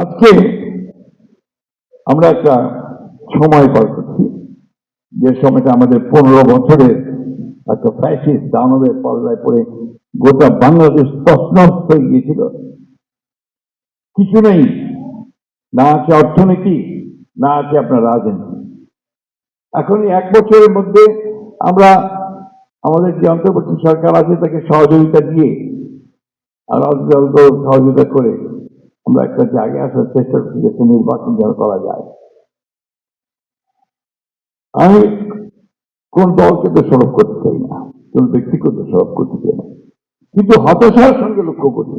আজকে আমরা একটা সময় পার করছি, যে সময়টা আমাদের 15 বছরের একটা ফ্যাসিস্ট দানবের পাল্লায় পড়ে গোটা বাংলাদেশ তছনছ হয়ে গিয়েছিল। কিছু নেই, না আছে অর্থনীতি, না আছে আপনার রাজনীতি। এখন এই 1 বছরের মধ্যে আমরা আমাদের যে অন্তর্বর্তী সরকার আছে তাকে সহযোগিতা দিয়ে আর অল্প সহযোগিতা করে আমরা একটা জায়গায় আসার চেষ্টা করছি, যাতে নির্বাচন যেন করা যায়। আমি কোন দলকে দোষারোপ করতে চাই না, কোন ব্যক্তিকে দোষারোপ করতে চাই না, কিন্তু হতাশার সঙ্গে লক্ষ্য করি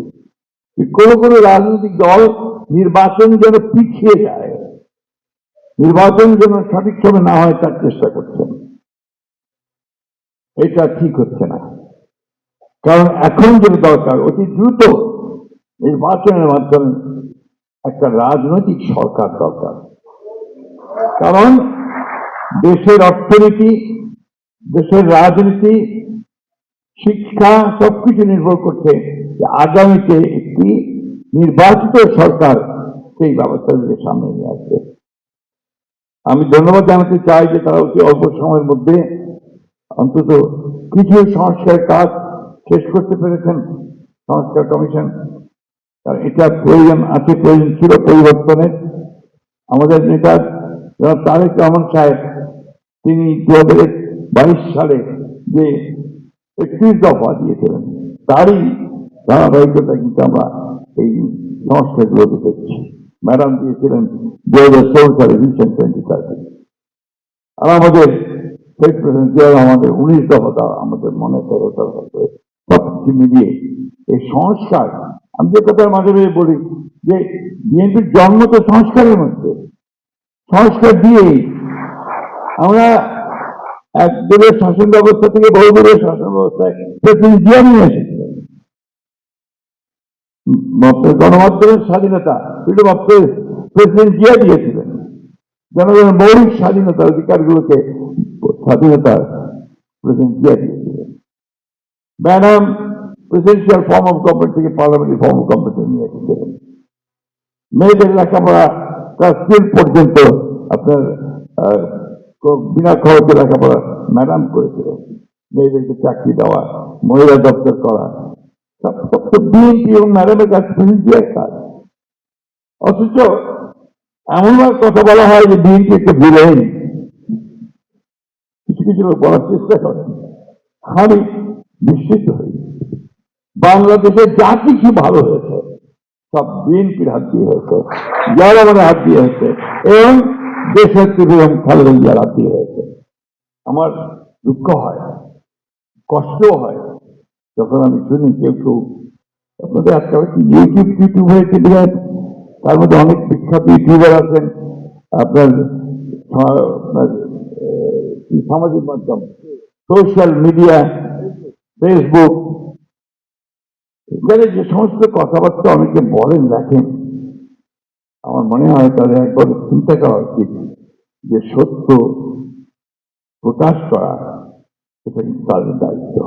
যে কোনো রাজনৈতিক দল নির্বাচন যেন পিছিয়ে যায়, নির্বাচন যেন সঠিক সময় না হয় তার চেষ্টা করছেন। এটা ঠিক হচ্ছে না, কারণ এখন যেটা দরকার অতি দ্রুত নির্বাচনের মাধ্যমে একটা রাজনৈতিক সরকার দরকার। কারণ দেশের অর্থনীতি, দেশের রাজনীতি, শিক্ষা সবকিছু নির্ভর করছে যে আগামীতে একটি নির্বাচিত সরকার সেই ব্যবস্থাগুলিকে সামনে নিয়ে আসবে। আমি ধন্যবাদ জানাতে চাই যে তারা অতি অল্প সময়ের মধ্যে অন্তত কিছু সংস্কারের কাজ শেষ করতে পেরেছেন, সংস্কার কমিশন। কারণ এটা প্রয়োজন আছে, প্রয়োজন ছিল পরিবর্তনের। আমাদের নেতা তারেক রহমান সাহেব তিনি 2022 সালে যে 31 দফা দিয়েছিলেন তারই ধারাবাহিকতা কিন্তু আমরা এই সংস্কারগুলোতে দেখছি। ম্যাডাম দিয়েছিলেন 2016 সালে ভিশন 2030, আর আমাদের আমাদের 19 দফা আমাদের মনে করে সবকিছু মিলিয়ে এই সংস্কার। আমি যে কথা মাঝে মাঝে বলি যে বিএনপির জন্ম তো সংস্কারের মধ্যে, সংস্কার দিয়েই আমরা একদলের শাসন ব্যবস্থা থেকে বহুদলের শাসন ব্যবস্থায় প্রেসিডেন্ট জিয়া নিয়ে এসেছিলেন। গণমাধ্যমের স্বাধীনতা freedom of press president Zia দিয়েছিলেন। জনগণের মৌলিক স্বাধীনতা অধিকারগুলোকে স্বাধীনতা প্রেসিডেন্ট জিয়া দিয়েছিলেন। Madam presidential form of government থেকে পার্লামেন্টারি ফর্ম অফ গভর্নমেন্ট নিয়ে এসেছিলেন। মেয়েদের লেখাপড়া ক্লাস 10 পর্যন্ত আপনার বিনা খরচে লেখাপড়া ম্যাডাম করেছিলেন। মেয়েদেরকে চাকরি দেওয়া, মহিলা দপ্তর করা, সব তো বিএনপি এবং ম্যাডামের কাছে প্রেসিডেন্সিয়াল কাজ। অথচ এমনভাবে কথা বলা হয় যে বিএনপি একটা ভিলেন, কিছু কিছু লোক বলার চেষ্টা করেন। আমি নিশ্চিত হই বাংলাদেশে যা কিছু ভালো হয়েছে সব বিএনপির হাত দিয়ে হয়েছে, জনগণের হাত দিয়ে হয়েছে এবং দেশের বেগম খালেদা জিয়ার হাত দিয়ে হয়েছে। আমার দুঃখ হয়, কষ্টও হয় যখন আমি শুনি কেউ আপনাদের আজকে ইউটিউব হয়েছে বিরাট, তার মধ্যে অনেক বিখ্যাত ইউটিউবার আছেন, আপনার সামাজিক মাধ্যম, সোশ্যাল মিডিয়া, ফেসবুক, এখানে যে সমস্ত কথাবার্তা অনেকে বলেন দেখেন, আমার মনে হয় তাদের একবার চিন্তা করা উচিত যে সত্য প্রকাশ করা এটা কিন্তু তাদের দায়িত্ব।